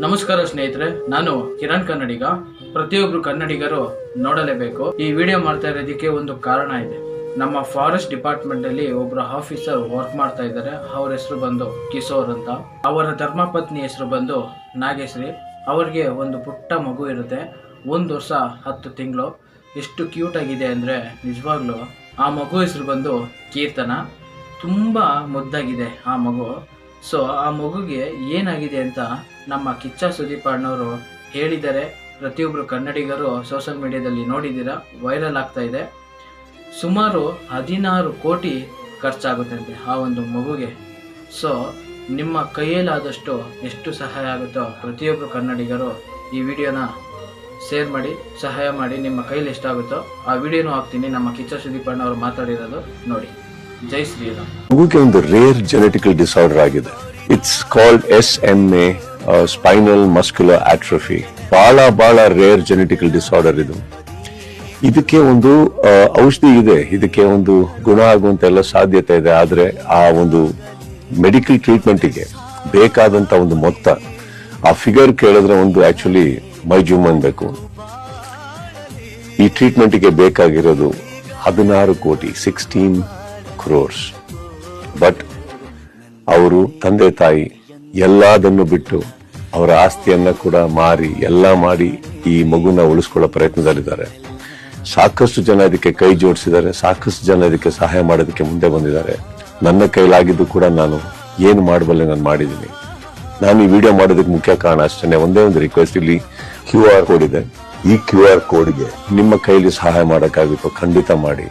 ನಮಸ್ಕಾರ ಸ್ನೇಹಿತರೆ, ನಾನು ಕಿರಣ್ ಕನ್ನಡಿಗ. ಪ್ರತಿಯೊಬ್ರು ಕನ್ನಡಿಗರು ನೋಡಲೇಬೇಕು. ಈ ವಿಡಿಯೋ ಮಾಡ್ತಾ ಇರೋದಕ್ಕೆ ಒಂದು ಕಾರಣ ಇದೆ. ನಮ್ಮ ಫಾರೆಸ್ಟ್ ಡಿಪಾರ್ಟ್ಮೆಂಟ್ ಅಲ್ಲಿ ಒಬ್ರು ಆಫೀಸರ್ ವರ್ಕ್ ಮಾಡ್ತಾ ಇದ್ದಾರೆ. ಅವ್ರ ಹೆಸರು ಬಂದು ಕಿಶೋರ್ ಅಂತ. ಅವರ ಧರ್ಮಪತ್ನಿ ಹೆಸರು ಬಂದು ನಾಗೇಶ್ರೀ. ಅವ್ರಿಗೆ ಒಂದು ಪುಟ್ಟ ಮಗು ಇರುತ್ತೆ, 1 ವರ್ಷ 10 ತಿಂಗಳು. ಎಷ್ಟು ಕ್ಯೂಟ್ ಆಗಿದೆ ಅಂದರೆ ನಿಜವಾಗ್ಲೂ. ಆ ಮಗು ಹೆಸರು ಬಂದು ಕೀರ್ತನ. ತುಂಬ ಮುದ್ದಾಗಿದೆ ಆ ಮಗು. ಸೊ ಆ ಮಗುಗೆ ಏನಾಗಿದೆ ಅಂತ ನಮ್ಮ ಕಿಚ್ಚ ಸುದೀಪ್ ಅಣ್ಣವರು ಹೇಳಿದ್ದಾರೆ. ಪ್ರತಿಯೊಬ್ಬರು ಕನ್ನಡಿಗರು ಸೋಷಿಯಲ್ ಮೀಡಿಯಾದಲ್ಲಿ ನೋಡಿದ್ದೀರಾ, ವೈರಲ್ ಆಗ್ತಾ ಇದೆ. ಸುಮಾರು 16 ಕೋಟಿ ಖರ್ಚಾಗುತ್ತಂತೆ ಆ ಒಂದು ಮಗುಗೆ. ಸೊ ನಿಮ್ಮ ಕೈಯಲ್ಲಾದಷ್ಟು ಎಷ್ಟು ಸಹಾಯ ಆಗುತ್ತೋ ಪ್ರತಿಯೊಬ್ಬರು ಕನ್ನಡಿಗರು ಈ ವಿಡಿಯೋನ ಶೇರ್ ಮಾಡಿ, ಸಹಾಯ ಮಾಡಿ. ನಿಮ್ಮ ಕೈಲಿ ಎಷ್ಟಾಗುತ್ತೋ ಆ ವಿಡಿಯೋನೂ ಹಾಕ್ತೀನಿ. ನಮ್ಮ ಕಿಚ್ಚ ಸುದೀಪ್ ಅಣ್ಣವರು ಮಾತಾಡಿರೋದು ನೋಡಿ. ಜೈ ಶ್ರೀರಾಮ್. ಮಗುಗೆ ಒಂದು ರೇರ್ ಜೆನೆಟಿಕಲ್ ಡಿಸಾರ್ಡರ್ ಆಗಿದೆ. It's called SMA, spinal muscular atrophy. ಬಹಳ ರೇರ್ ಜೆನೆಟಿಕಲ್ ಡಿಸಾರ್ಡರ್ ಇದು. ಇದಕ್ಕೆ ಒಂದು ಔಷಧಿ ಇದೆ, ಇದಕ್ಕೆ ಒಂದು ಗುಣ ಆಗುವಂತ ಎಲ್ಲ ಸಾಧ್ಯತೆ ಇದೆ. ಆದ್ರೆ ಆ ಒಂದು ಮೆಡಿಕಲ್ ಟ್ರೀಟ್ಮೆಂಟ್ಗೆ ಬೇಕಾದಂತ ಒಂದು ಮೊತ್ತ, ಆ ಫಿಗರ್ ಕೇಳಿದ್ರೆ ಒಂದು ಆಕ್ಚುಲಿ ಮೈ ಜೂಮ್ ಅನ್ಬೇಕು. ಈ ಟ್ರೀಟ್ಮೆಂಟ್ಗೆ ಬೇಕಾಗಿರೋದು 16 ಕೋಟಿ, 16 crores. ಬಟ್ ಅವರು ತಂದೆ ತಾಯಿ ಎಲ್ಲದನ್ನು ಬಿಟ್ಟು ಅವರ ಆಸ್ತಿಯನ್ನ ಕೂಡ ಮಾರಿ ಎಲ್ಲ ಮಾಡಿ ಈ ಮಗುನ ಉಳಿಸ್ಕೊಳ್ಳೋ ಪ್ರಯತ್ನದಲ್ಲಿದ್ದಾರೆ. ಸಾಕಷ್ಟು ಜನ ಇದಕ್ಕೆ ಕೈ ಜೋಡಿಸಿದ್ದಾರೆ, ಸಾಕಷ್ಟು ಜನ ಇದಕ್ಕೆ ಸಹಾಯ ಮಾಡೋದಕ್ಕೆ ಮುಂದೆ ಬಂದಿದ್ದಾರೆ. ನನ್ನ ಕೈಲಾಗಿದ್ದು ಕೂಡ ನಾನು ಏನು ಮಾಡಬಲ್ಲೆ ನಾನು ಮಾಡಿದ್ದೀನಿ. ನಾನು ಈ ವಿಡಿಯೋ ಮಾಡೋದಕ್ಕೆ ಮುಖ್ಯ ಕಾರಣ ಅಷ್ಟೇ, ಒಂದೇ ಒಂದು ರಿಕ್ವೆಸ್ಟ್. ಇಲ್ಲಿ QR ಕೋಡ್ ಇದೆ. ಈ QR ಕೋಡ್ಗೆ ನಿಮ್ಮ ಕೈಲಿ ಸಹಾಯ ಮಾಡೋಕ್ಕಾಗುತ್ತೋ ಖಂಡಿತ ಮಾಡಿ.